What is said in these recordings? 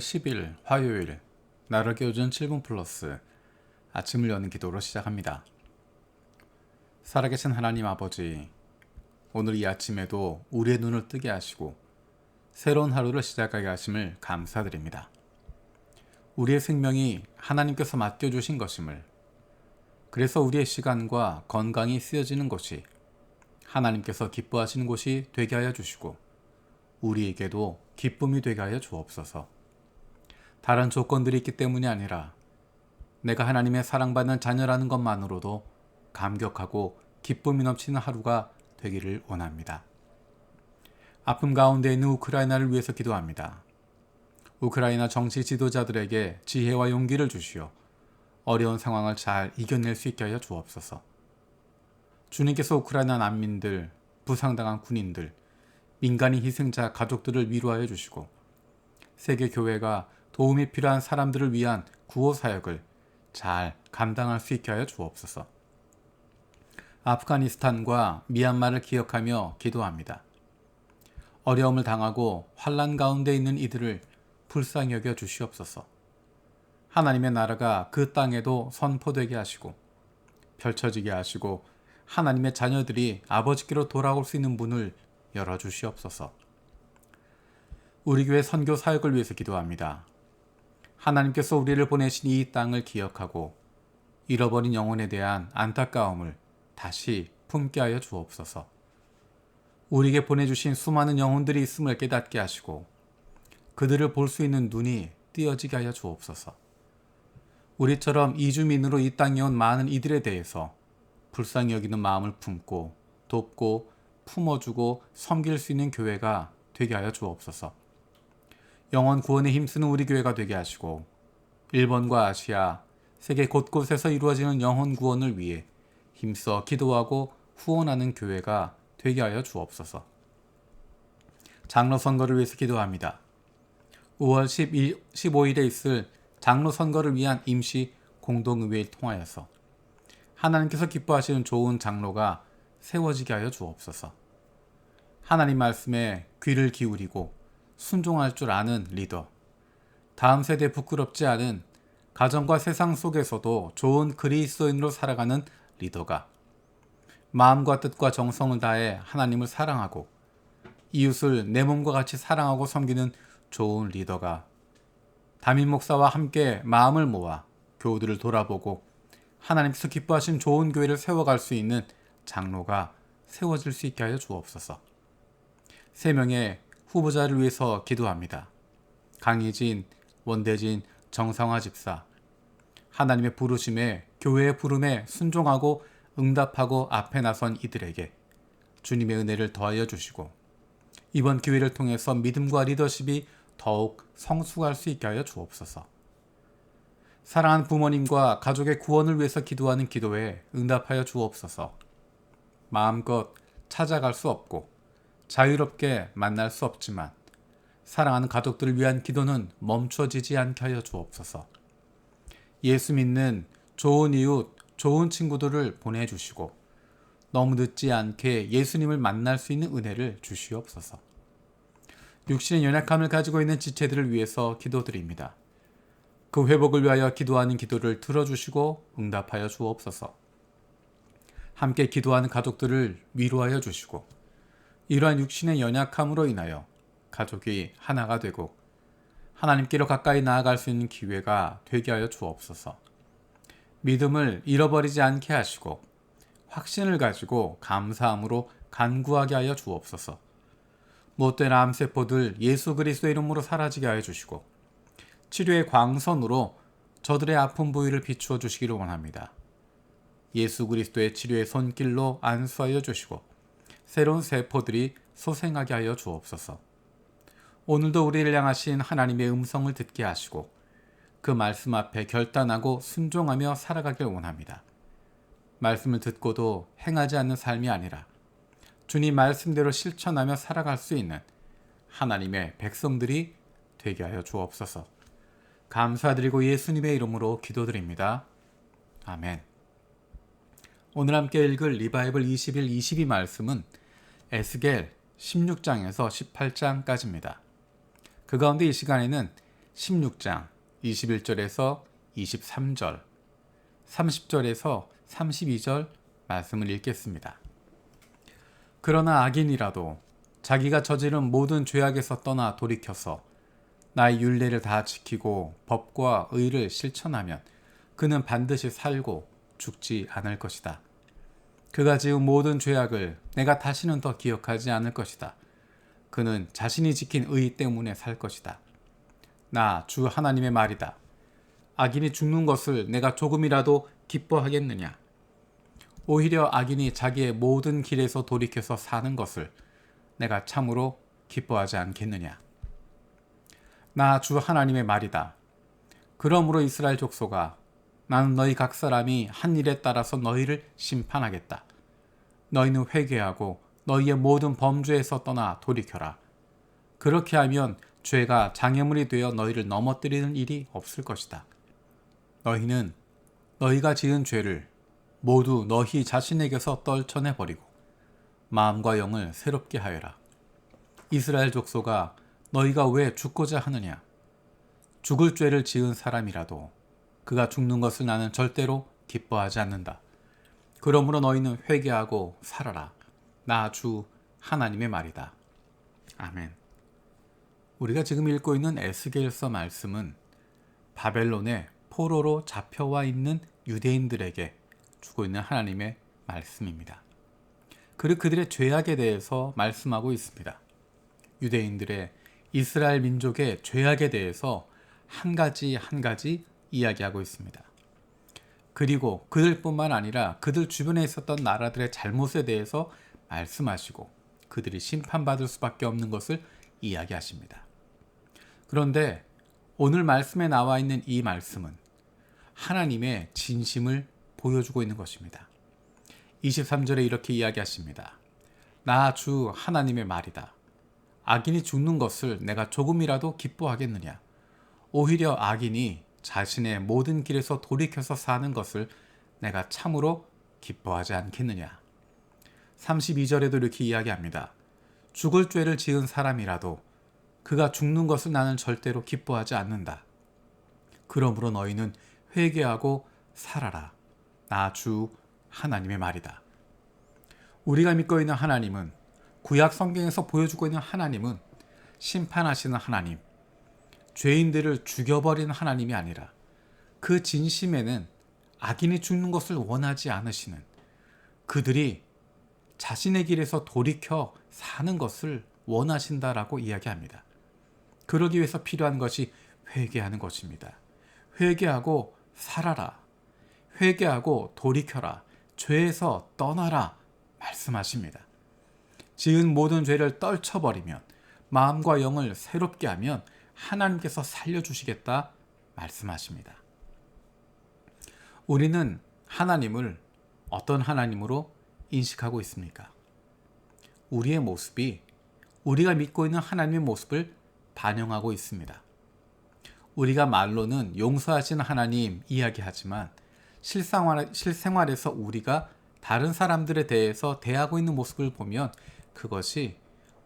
10일 화요일 나르게 오전 7분 플러스 아침을 여는 기도로 시작합니다. 살아계신 하나님 아버지, 오늘 이 아침에도 우리의 눈을 뜨게 하시고 새로운 하루를 시작하게 하심을 감사드립니다. 우리의 생명이 하나님께서 맡겨주신 것임을, 그래서 우리의 시간과 건강이 쓰여지는 곳이 하나님께서 기뻐하시는 곳이 되게 하여 주시고 우리에게도 기쁨이 되게 하여 주옵소서. 다른 조건들이 있기 때문이 아니라 내가 하나님의 사랑받는 자녀라는 것만으로도 감격하고 기쁨이 넘치는 하루가 되기를 원합니다. 아픔 가운데 있는 우크라이나를 위해서 기도합니다. 우크라이나 정치 지도자들에게 지혜와 용기를 주시어 어려운 상황을 잘 이겨낼 수 있게 하여 주옵소서. 주님께서 우크라이나 난민들, 부상당한 군인들, 민간인 희생자 가족들을 위로하여 주시고 세계 교회가 도움이 필요한 사람들을 위한 구호 사역을 잘 감당할 수 있게 하여 주옵소서. 아프가니스탄과 미얀마를 기억하며 기도합니다. 어려움을 당하고 환난 가운데 있는 이들을 불쌍히 여겨 주시옵소서. 하나님의 나라가 그 땅에도 선포되게 하시고 펼쳐지게 하시고 하나님의 자녀들이 아버지께로 돌아올 수 있는 문을 열어주시옵소서. 우리 교회 선교 사역을 위해서 기도합니다. 하나님께서 우리를 보내신 이 땅을 기억하고 잃어버린 영혼에 대한 안타까움을 다시 품게 하여 주옵소서. 우리에게 보내주신 수많은 영혼들이 있음을 깨닫게 하시고 그들을 볼 수 있는 눈이 띄어지게 하여 주옵소서. 우리처럼 이주민으로 이 땅에 온 많은 이들에 대해서 불쌍히 여기는 마음을 품고 돕고 품어주고 섬길 수 있는 교회가 되게 하여 주옵소서. 영혼 구원에 힘쓰는 우리 교회가 되게 하시고 일본과 아시아, 세계 곳곳에서 이루어지는 영혼 구원을 위해 힘써 기도하고 후원하는 교회가 되게 하여 주옵소서. 장로 선거를 위해서 기도합니다. 5월 15일에 있을 장로 선거를 위한 임시 공동의회를 통하여서 하나님께서 기뻐하시는 좋은 장로가 세워지게 하여 주옵소서. 하나님 말씀에 귀를 기울이고 순종할 줄 아는 리더, 다음 세대에 부끄럽지 않은 가정과 세상 속에서도 좋은 그리스도인으로 살아가는 리더가 마음과 뜻과 정성을 다해 하나님을 사랑하고 이웃을 내 몸과 같이 사랑하고 섬기는 좋은 리더가 담임 목사와 함께 마음을 모아 교우들을 돌아보고 하나님께서 기뻐하신 좋은 교회를 세워갈 수 있는 장로가 세워질 수 있게 하여 주옵소서. 3명의 후보자를 위해서 기도합니다. 강희진, 원대진, 정상화 집사. 하나님의 부르심에, 교회의 부름에 순종하고 응답하고 앞에 나선 이들에게 주님의 은혜를 더하여 주시고 이번 기회를 통해서 믿음과 리더십이 더욱 성숙할 수 있게 하여 주옵소서. 사랑하는 부모님과 가족의 구원을 위해서 기도하는 기도에 응답하여 주옵소서. 마음껏 찾아갈 수 없고 자유롭게 만날 수 없지만 사랑하는 가족들을 위한 기도는 멈춰지지 않게 하여 주옵소서. 예수 믿는 좋은 이웃, 좋은 친구들을 보내주시고 너무 늦지 않게 예수님을 만날 수 있는 은혜를 주시옵소서. 육신의 연약함을 가지고 있는 지체들을 위해서 기도드립니다. 그 회복을 위하여 기도하는 기도를 들어주시고 응답하여 주옵소서. 함께 기도하는 가족들을 위로하여 주시고 이러한 육신의 연약함으로 인하여 가족이 하나가 되고 하나님께로 가까이 나아갈 수 있는 기회가 되게 하여 주옵소서. 믿음을 잃어버리지 않게 하시고 확신을 가지고 감사함으로 간구하게 하여 주옵소서. 못된 암세포들 예수 그리스도의 이름으로 사라지게 하여 주시고 치료의 광선으로 저들의 아픈 부위를 비추어 주시기를 원합니다. 예수 그리스도의 치료의 손길로 안수하여 주시고 새로운 세포들이 소생하게 하여 주옵소서. 오늘도 우리를 향하신 하나님의 음성을 듣게 하시고 그 말씀 앞에 결단하고 순종하며 살아가길 원합니다. 말씀을 듣고도 행하지 않는 삶이 아니라 주님 말씀대로 실천하며 살아갈 수 있는 하나님의 백성들이 되게 하여 주옵소서. 감사드리고 예수님의 이름으로 기도드립니다. 아멘. 오늘 함께 읽을 리바이블 21, 22 말씀은 에스겔 16장에서 18장까지입니다. 그 가운데 이 시간에는 16장 21절에서 23절, 30절에서 32절 말씀을 읽겠습니다. 그러나 악인이라도 자기가 저지른 모든 죄악에서 떠나 돌이켜서 나의 율례를 다 지키고 법과 의를 실천하면 그는 반드시 살고 죽지 않을 것이다. 그가 지은 모든 죄악을 내가 다시는 더 기억하지 않을 것이다. 그는 자신이 지킨 의 때문에 살 것이다. 나 주 하나님의 말이다. 악인이 죽는 것을 내가 조금이라도 기뻐하겠느냐? 오히려 악인이 자기의 모든 길에서 돌이켜서 사는 것을 내가 참으로 기뻐하지 않겠느냐? 나 주 하나님의 말이다. 그러므로 이스라엘 족속아, 나는 너희 각 사람이 한 일에 따라서 너희를 심판하겠다. 너희는 회개하고 너희의 모든 범죄에서 떠나 돌이켜라. 그렇게 하면 죄가 장애물이 되어 너희를 넘어뜨리는 일이 없을 것이다. 너희는 너희가 지은 죄를 모두 너희 자신에게서 떨쳐내버리고 마음과 영을 새롭게 하여라. 이스라엘 족속아, 너희가 왜 죽고자 하느냐? 죽을 죄를 지은 사람이라도 그가 죽는 것을 나는 절대로 기뻐하지 않는다. 그러므로 너희는 회개하고 살아라. 나 주 하나님의 말이다. 아멘. 우리가 지금 읽고 있는 에스겔서 말씀은 바벨론의 포로로 잡혀와 있는 유대인들에게 주고 있는 하나님의 말씀입니다. 그리고 그들의 죄악에 대해서 말씀하고 있습니다. 유대인들의 이스라엘 민족의 죄악에 대해서 한 가지 한 가지 이야기하고 있습니다. 그리고 그들뿐만 아니라 그들 주변에 있었던 나라들의 잘못에 대해서 말씀하시고 그들이 심판받을 수밖에 없는 것을 이야기하십니다. 그런데 오늘 말씀에 나와 있는 이 말씀은 하나님의 진심을 보여주고 있는 것입니다. 23절에 이렇게 이야기하십니다. 나 주 하나님의 말이다. 악인이 죽는 것을 내가 조금이라도 기뻐하겠느냐? 오히려 악인이 자신의 모든 길에서 돌이켜서 사는 것을 내가 참으로 기뻐하지 않겠느냐? 32절에도 이렇게 이야기합니다. 죽을 죄를 지은 사람이라도 그가 죽는 것을 나는 절대로 기뻐하지 않는다. 그러므로 너희는 회개하고 살아라. 나 주 하나님의 말이다. 우리가 믿고 있는 하나님은, 구약 성경에서 보여주고 있는 하나님은 심판하시는 하나님, 죄인들을 죽여버리는 하나님이 아니라 그 진심에는 악인이 죽는 것을 원하지 않으시는, 그들이 자신의 길에서 돌이켜 사는 것을 원하신다라고 이야기합니다. 그러기 위해서 필요한 것이 회개하는 것입니다. 회개하고 살아라. 회개하고 돌이켜라. 죄에서 떠나라 말씀하십니다. 지은 모든 죄를 떨쳐버리면, 마음과 영을 새롭게 하면 하나님께서 살려주시겠다 말씀하십니다. 우리는 하나님을 어떤 하나님으로 인식하고 있습니까? 우리의 모습이 우리가 믿고 있는 하나님의 모습을 반영하고 있습니다. 우리가 말로는 용서하시는 하나님 이야기하지만 실생활에서 우리가 다른 사람들에 대해서 대하고 있는 모습을 보면 그것이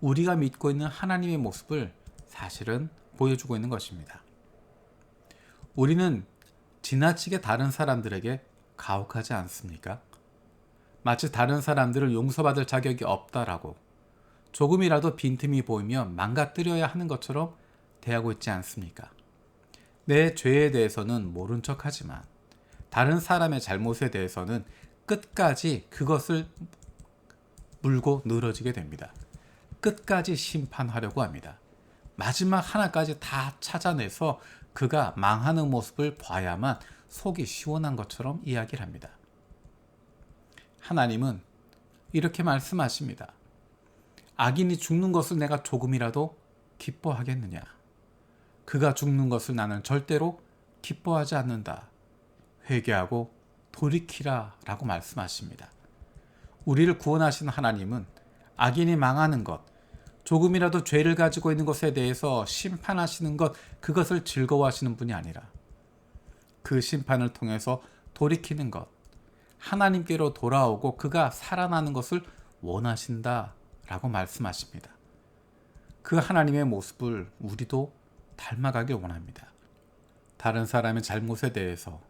우리가 믿고 있는 하나님의 모습을 사실은 보여주고 있는 것입니다. 우리는 지나치게 다른 사람들에게 가혹하지 않습니까? 마치 다른 사람들을 용서받을 자격이 없다라고, 조금이라도 빈틈이 보이면 망가뜨려야 하는 것처럼 대하고 있지 않습니까? 내 죄에 대해서는 모른 척하지만 다른 사람의 잘못에 대해서는 끝까지 그것을 물고 늘어지게 됩니다. 끝까지 심판하려고 합니다. 마지막 하나까지 다 찾아내서 그가 망하는 모습을 봐야만 속이 시원한 것처럼 이야기를 합니다. 하나님은 이렇게 말씀하십니다. 악인이 죽는 것을 내가 조금이라도 기뻐하겠느냐? 그가 죽는 것을 나는 절대로 기뻐하지 않는다. 회개하고 돌이키라 라고 말씀하십니다. 우리를 구원하신 하나님은 악인이 망하는 것, 조금이라도 죄를 가지고 있는 것에 대해서 심판하시는 것, 그것을 즐거워하시는 분이 아니라 그 심판을 통해서 돌이키는 것, 하나님께로 돌아오고 그가 살아나는 것을 원하신다 라고 말씀하십니다. 그 하나님의 모습을 우리도 닮아가길 원합니다. 다른 사람의 잘못에 대해서,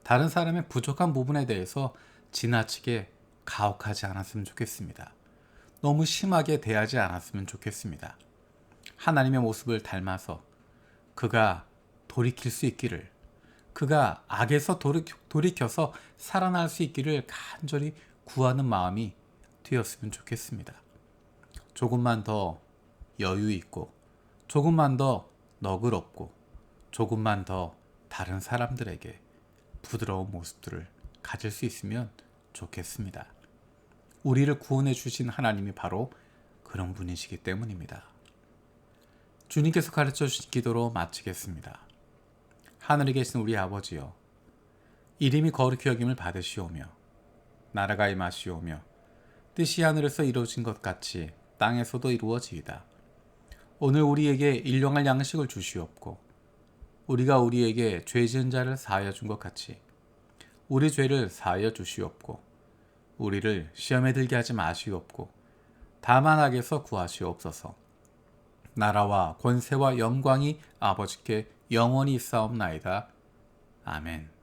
다른 사람의 부족한 부분에 대해서 지나치게 가혹하지 않았으면 좋겠습니다. 너무 심하게 대하지 않았으면 좋겠습니다. 하나님의 모습을 닮아서 그가 돌이킬 수 있기를, 그가 악에서 돌이켜서 살아날 수 있기를 간절히 구하는 마음이 되었으면 좋겠습니다. 조금만 더 여유 있고, 조금만 더 너그럽고, 조금만 더 다른 사람들에게 부드러운 모습들을 가질 수 있으면 좋겠습니다. 우리를 구원해 주신 하나님이 바로 그런 분이시기 때문입니다. 주님께서 가르쳐 주신 기도로 마치겠습니다. 하늘에 계신 우리 아버지여, 이름이 거룩히 여김을 받으시오며 나라가 임하시오며 뜻이 하늘에서 이루어진 것 같이 땅에서도 이루어지이다. 오늘 우리에게 일용할 양식을 주시옵고 우리가 우리에게 죄 지은 자를 사하여 준 것 같이 우리 죄를 사하여 주시옵고 우리를 시험에 들게 하지 마시옵고 다만 악에서 구하시옵소서. 나라와 권세와 영광이 아버지께 영원히 있사옵나이다. 아멘.